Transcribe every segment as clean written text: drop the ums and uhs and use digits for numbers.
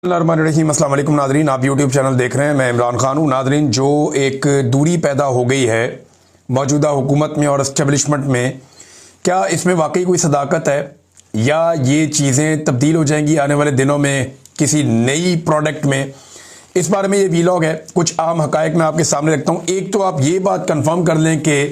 अस्सलाम वालेकुम नादरीन, आप यूट्यूब चैनल देख रहे हैं। मैं इमरान खान हूँ। नादरीन, जो एक दूरी पैदा हो गई है मौजूदा हुकूमत में और इस्टेब्लिशमेंट में, क्या इसमें वाकई कोई सदाकत है या ये चीज़ें तब्दील हो जाएंगी आने वाले दिनों में किसी नई प्रोडक्ट में? इस बारे में ये वीलॉग है। कुछ आम हकायक मैं आपके सामने रखता हूँ। एक तो आप ये बात कन्फर्म कर लें कि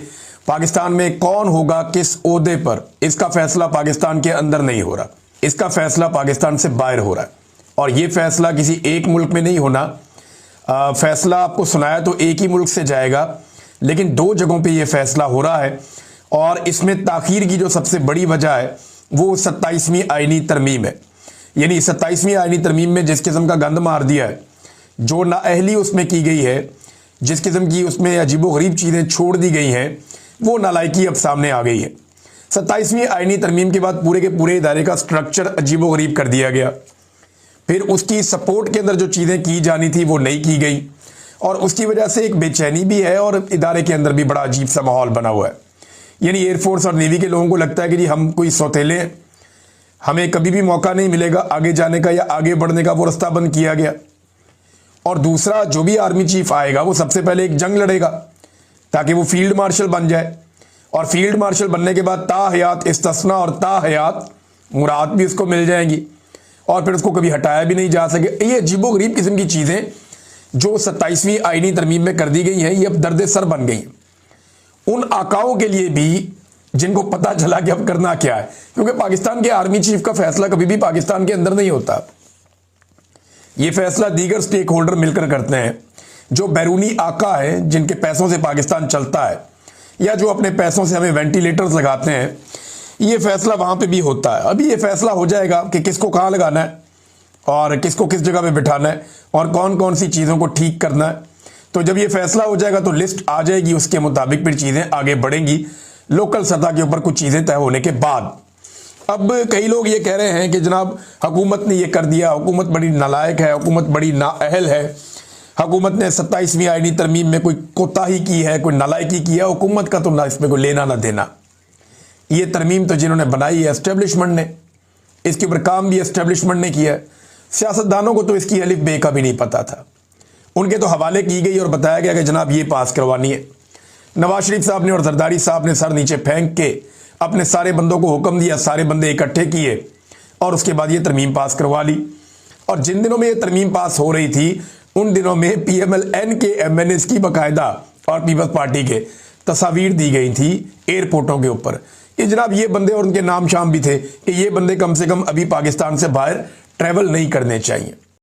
पाकिस्तान में कौन होगा किस ओहदे पर, इसका फैसला पाकिस्तान के अंदर नहीं हो रहा, इसका फैसला पाकिस्तान से बाहर हो रहा है। और ये फैसला किसी एक मुल्क में नहीं होना। फैसला आपको सुनाया तो एक ही मुल्क से जाएगा, लेकिन दो जगहों पे ये फैसला हो रहा है। और इसमें ताखीर की जो सबसे बड़ी वजह है वो 27वीं आईनी तरमीम है। यानी 27वीं आईनी तरमीम में जिस किस्म का गंद मार दिया है, जो नाअहली उसमें की गई है, जिस किस्म की उसमें अजीबोगरीब चीज़ें छोड़ दी गई हैं, वो नालायकी अब सामने आ गई है। 27वीं आईनी तरमीम के बाद पूरे के पूरे इदारे का स्ट्रक्चर अजीबोगरीब कर दिया गया। फिर उसकी सपोर्ट के अंदर जो चीज़ें की जानी थी वो नहीं की गई, और उसकी वजह से एक बेचैनी भी है और इदारे के अंदर भी बड़ा अजीब सा माहौल बना हुआ है। यानी एयरफोर्स और नेवी के लोगों को लगता है कि जी हम कोई सौतेले हैं, हमें कभी भी मौका नहीं मिलेगा आगे जाने का या आगे बढ़ने का, वो रास्ता बंद किया गया। और दूसरा, जो भी आर्मी चीफ आएगा वो सबसे पहले एक जंग लड़ेगा ताकि वो फील्ड मार्शल बन जाए, और फील्ड मार्शल बनने के बाद ताहयात इस्तिस्ना और ताहयात मुराद भी उसको मिल जाएंगी, और फिर उसको कभी हटाया भी नहीं जा सके। ये अजीबोगरीब किस्म की चीज़ें जो 27वीं आईनी तरमीम में कर दी गई हैं, ये अब दर्द सर बन गई उन आकाओं के लिए भी जिनको पता चला कि अब करना क्या है। क्योंकि पाकिस्तान के आर्मी चीफ का फैसला कभी भी पाकिस्तान के अंदर नहीं होता। ये फैसला दीगर स्टेक होल्डर मिलकर करते हैं, जो बैरूनी आका है, जिनके पैसों से पाकिस्तान चलता है, या जो अपने पैसों से हमें वेंटिलेटर्स लगाते हैं। ये फैसला वहां पे भी होता है। अभी ये फैसला हो जाएगा कि किसको कहाँ लगाना है और किसको किस जगह पे बिठाना है और कौन कौन सी चीज़ों को ठीक करना है। तो जब ये फैसला हो जाएगा तो लिस्ट आ जाएगी, उसके मुताबिक फिर चीज़ें आगे बढ़ेंगी लोकल सतह के ऊपर कुछ चीज़ें तय होने के बाद। अब कई लोग ये कह रहे हैं कि जनाब हुकूमत ने ये कर दिया, हुकूमत बड़ी नालायक है, हुकूमत बड़ी नाअहल है, हुकूमत ने 27वीं आईनी तरमीम में कोई कोताही की है, कोई नालायकी की है। हुकूमत का तो ना इसमें कोई लेना ना देना। ये तरमीम तो जिन्होंने बनाई है एस्टेब्लिशमेंट ने, इसके ऊपर काम भी एस्टेब्लिशमेंट ने किया है। सियासतदानों को तो इसकी अलिफ बे का भी नहीं पता था। उनके तो हवाले की गई और बताया गया कि जनाब ये पास करवानी है। नवाज शरीफ साहब ने और जरदारी साहब ने सर नीचे फेंक के अपने सारे बंदों को हुक्म दिया, सारे बंदे इकट्ठे किए और उसके बाद ये तरमीम पास करवा ली। और जिन दिनों में ये तरमीम पास हो रही थी उन दिनों में PMLN के MNAs की बाकायदा और पीपल्स पार्टी के तस्वीर दी गई थी एयरपोर्टों के ऊपर कि जनाब ये बंदे, और उनके नाम शाम भी थे कि ये बंदे कम से कम अभी पाकिस्तान से बाहर ट्रैवल नहीं करने चाहिए।